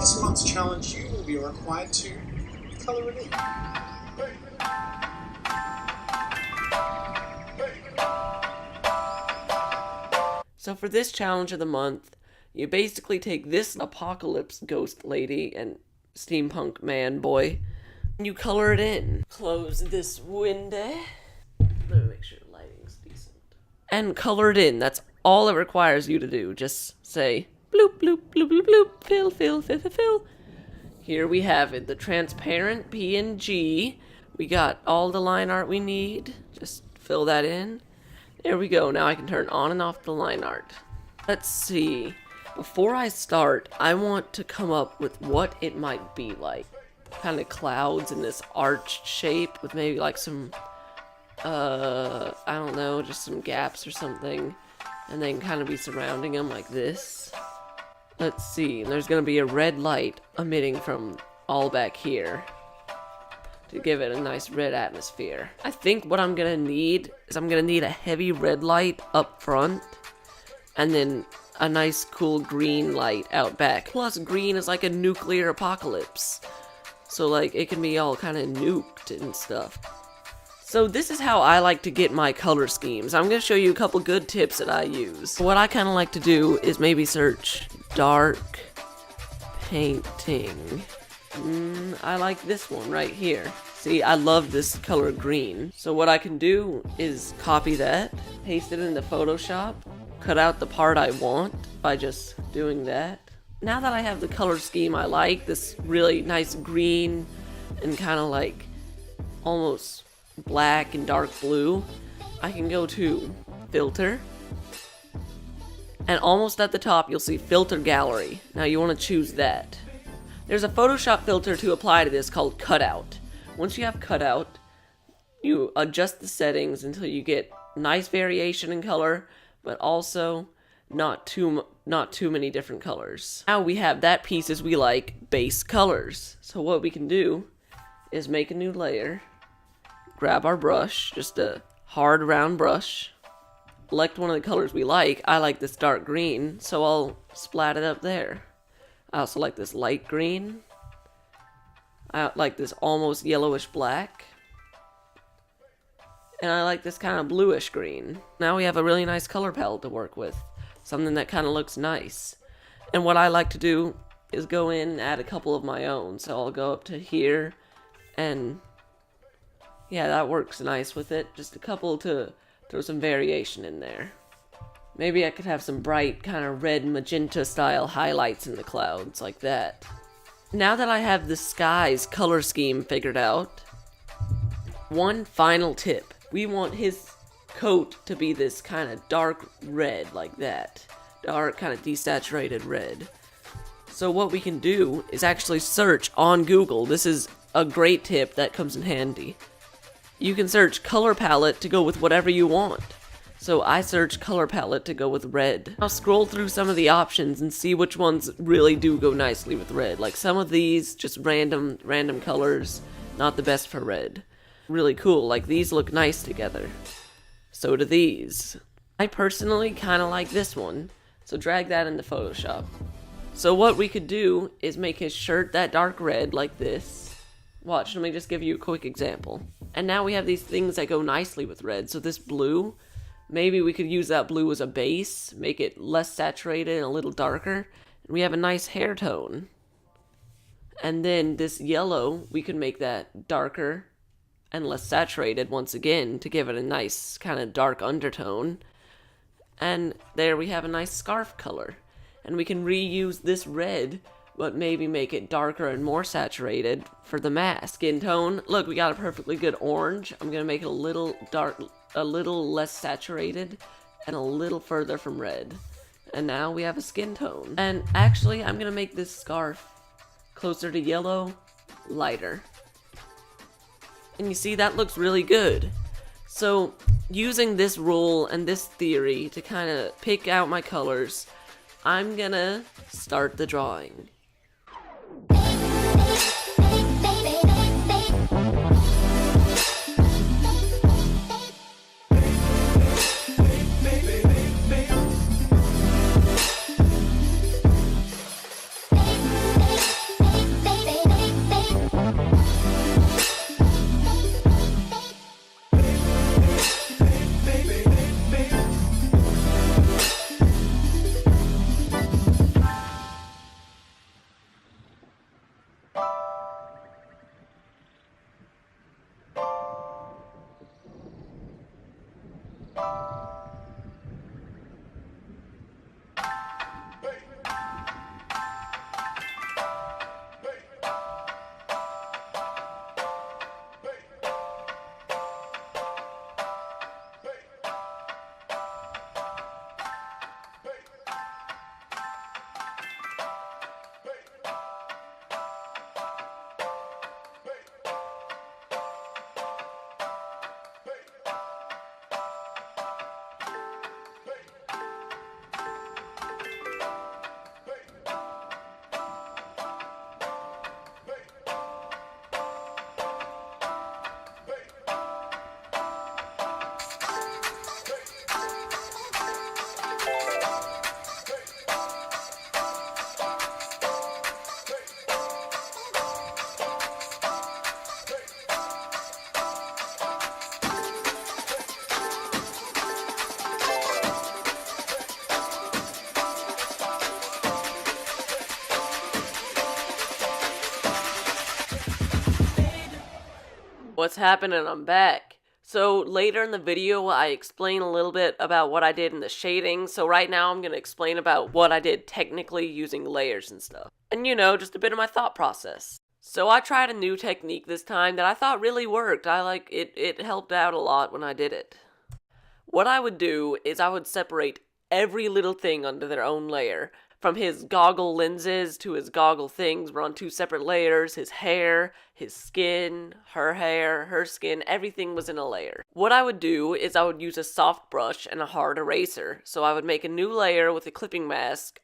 This month's challenge, you will be required to colour it in. So for this challenge of the month, you basically take this apocalypse ghost lady and steampunk man boy, and you color it in. Close this window. Let me make sure the lighting's decent. And color it in. That's all it requires you to do. Just say, bloop, bloop, bloop, bloop, bloop, fill, fill, fill, fill, fill. Here we have it, the transparent PNG. We got all the line art we need. Just fill that in. There we go. Now I can turn on and off the line art. Let's see. Before I start, I want to come up with what it might be like. Kind of clouds in this arched shape with maybe like some, I don't know, just some gaps or something. And then kind of be surrounding them like this. Let's see. There's going to be a red light emitting from all back here to give it a nice red atmosphere. I think what I'm gonna need is I'm gonna need a heavy red light up front and then a nice cool green light out back. Plus green is like a nuclear apocalypse, so like it can be all kind of nuked and stuff. So this is how I like to get my color schemes. I'm gonna show you a couple good tips that I use. What I kind of like to do is maybe search dark painting. I like this one right here. See, I love this color green. So what I can do is copy that, paste it into Photoshop, cut out the part I want by just doing that. Now that I have the color scheme I like, this really nice green and kind of like almost black and dark blue, I can go to filter. And almost at the top, you'll see filter gallery. Now you want to choose that. There's a Photoshop filter to apply to this called cutout. Once you have cutout, you adjust the settings until you get nice variation in color, but also not too many different colors. Now we have that piece as we like, base colors. So what we can do is make a new layer, grab our brush, just a hard round brush, select one of the colors we like. I like this dark green, so I'll splat it up there. I also like this light green. I like this almost yellowish black. And I like this kind of bluish green. Now we have a really nice color palette to work with. Something that kind of looks nice. And what I like to do is go in and add a couple of my own. So I'll go up to here and yeah, that works nice with it. Just a couple to throw some variation in there. Maybe I could have some bright kind of red magenta style highlights in the clouds like that. Now that I have the sky's color scheme figured out, one final tip. We want his coat to be this kind of dark red like that. Dark kind of desaturated red. So what we can do is actually search on Google. This is a great tip that comes in handy. You can search color palette to go with whatever you want. So I search color palette to go with red. I'll scroll through some of the options and see which ones really do go nicely with red. Like some of these, just random colors, not the best for red. Really cool, like these look nice together. So do these. I personally kind of like this one, so drag that into Photoshop. So what we could do is make his shirt that dark red like this. Watch, let me just give you a quick example. And now we have these things that go nicely with red. So this blue, maybe we could use that blue as a base, make it less saturated and a little darker. And we have a nice hair tone. And then this yellow, we could make that darker and less saturated once again to give it a nice kind of dark undertone. And there we have a nice scarf color. And we can reuse this red, but maybe make it darker and more saturated for the mask. Skin tone, look, we got a perfectly good orange. I'm gonna make it a little dark, a little less saturated, and a little further from red. And now we have a skin tone. And actually, I'm gonna make this scarf closer to yellow, lighter. And you see, that looks really good. So, using this rule and this theory to kind of pick out my colors, I'm gonna start the drawing. What's happening? I'm back. So later in the video, I explain a little bit about what I did in the shading. So right now I'm going to explain about what I did technically using layers and stuff. And you know, just a bit of my thought process. So I tried a new technique this time that I thought really worked. It helped out a lot when I did it. What I would do is I would separate every little thing under their own layer. From his goggle lenses to his goggle things were on 2 separate layers. His hair, his skin, her skin, everything was in a layer. What I would do is I would use a soft brush and a hard eraser. So I would make a new layer with a clipping mask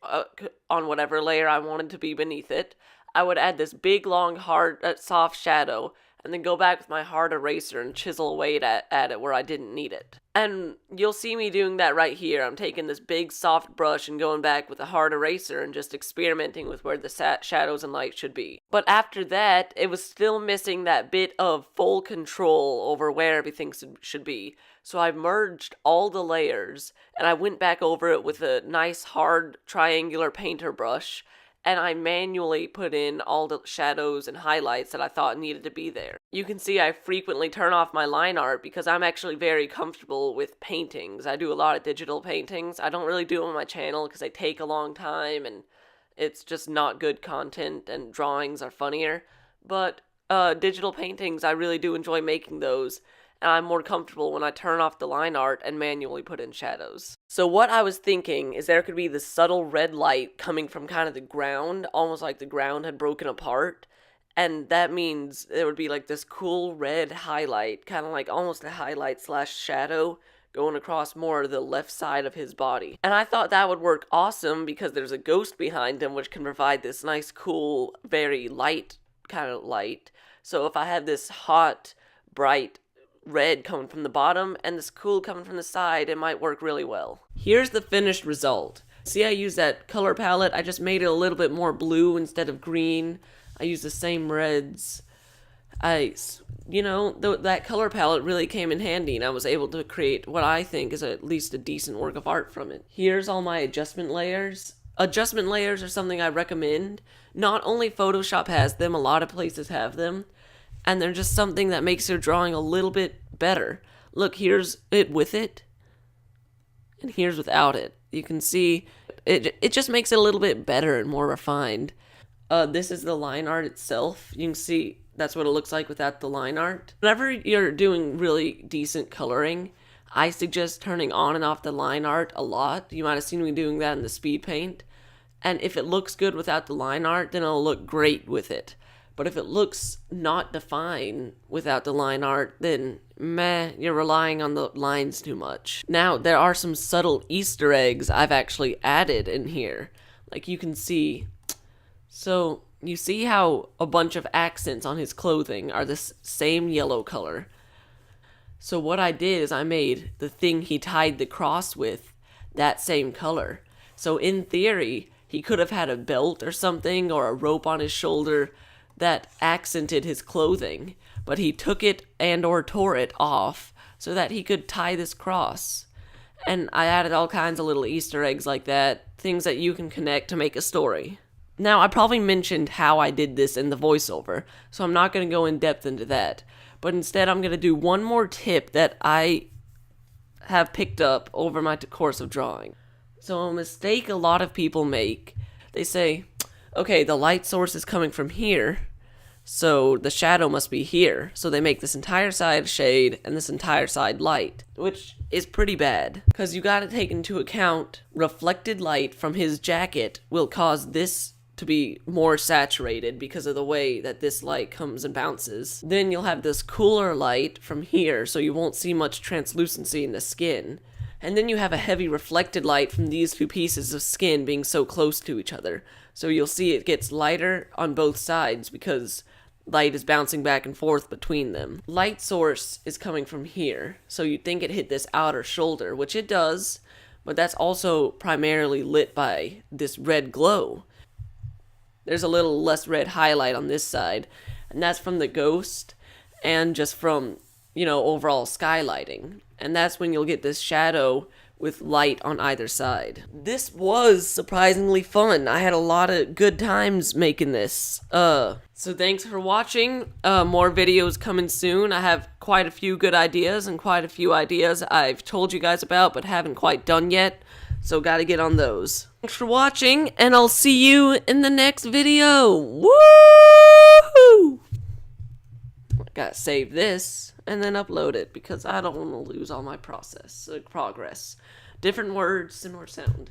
on whatever layer I wanted to be beneath it. I would add this big, long, hard, soft shadow, and then go back with my hard eraser and chisel away at it where I didn't need it. And you'll see me doing that right here. I'm taking this big soft brush and going back with a hard eraser and just experimenting with where the shadows and light should be. But after that, it was still missing that bit of full control over where everything should be. So I merged all the layers and I went back over it with a nice hard triangular painter brush. And I manually put in all the shadows and highlights that I thought needed to be there. You can see I frequently turn off my line art because I'm actually very comfortable with paintings. I do a lot of digital paintings. I don't really do them on my channel because they take a long time and it's just not good content, and drawings are funnier. But digital paintings, I really do enjoy making those. And I'm more comfortable when I turn off the line art and manually put in shadows. So what I was thinking is there could be this subtle red light coming from kind of the ground, almost like the ground had broken apart. And that means there would be like this cool red highlight, kind of like almost a highlight / shadow going across more of the left side of his body. And I thought that would work awesome because there's a ghost behind him which can provide this nice, cool, very light kind of light. So if I have this hot, bright red coming from the bottom and this cool coming from the side, it might work really well. Here's the finished result. See, I used that color palette. I just made it a little bit more blue instead of green. I used the same reds. That color palette really came in handy, and I was able to create what I think is at least a decent work of art from it. Here's all my adjustment layers. Adjustment layers are something I recommend. Not only Photoshop has them, a lot of places have them. And they're just something that makes your drawing a little bit better. Look, here's it with it, and here's without it. You can see, it just makes it a little bit better and more refined. This is the line art itself. You can see that's what it looks like without the line art. Whenever you're doing really decent coloring, I suggest turning on and off the line art a lot. You might have seen me doing that in the speed paint. And if it looks good without the line art, then it'll look great with it. But if it looks not defined without the line art, then meh, you're relying on the lines too much. Now, there are some subtle Easter eggs I've actually added in here. Like you can see. So, you see how a bunch of accents on his clothing are this same yellow color. So what I did is I made the thing he tied the cross with that same color. So in theory, he could have had a belt or something or a rope on his shoulder that accented his clothing, but he took it and or tore it off so that he could tie this cross. And I added all kinds of little Easter eggs like that, things that you can connect to make a story. Now, I probably mentioned how I did this in the voiceover, so I'm not going to go in depth into that, but instead I'm going to do one more tip that I have picked up over my course of drawing. So a mistake a lot of people make, they say, okay, the light source is coming from here, so the shadow must be here. So they make this entire side shade and this entire side light, which is pretty bad, because you gotta take into account reflected light from his jacket will cause this to be more saturated because of the way that this light comes and bounces. Then you'll have this cooler light from here, so you won't see much translucency in the skin. And then you have a heavy reflected light from these two pieces of skin being so close to each other. So you'll see it gets lighter on both sides because light is bouncing back and forth between them. Light source is coming from here, so you'd think it hit this outer shoulder, which it does, but that's also primarily lit by this red glow. There's a little less red highlight on this side, and that's from the ghost and just from, overall skylighting. And that's when you'll get this shadow with light on either side. This was surprisingly fun. I had a lot of good times making this. So thanks for watching. More videos coming soon. I have quite a few good ideas and quite a few ideas I've told you guys about but haven't quite done yet. So gotta get on those. Thanks for watching, and I'll see you in the next video. Woo! I gotta save this and then upload it because I don't want to lose all my progress. Different words, similar sound.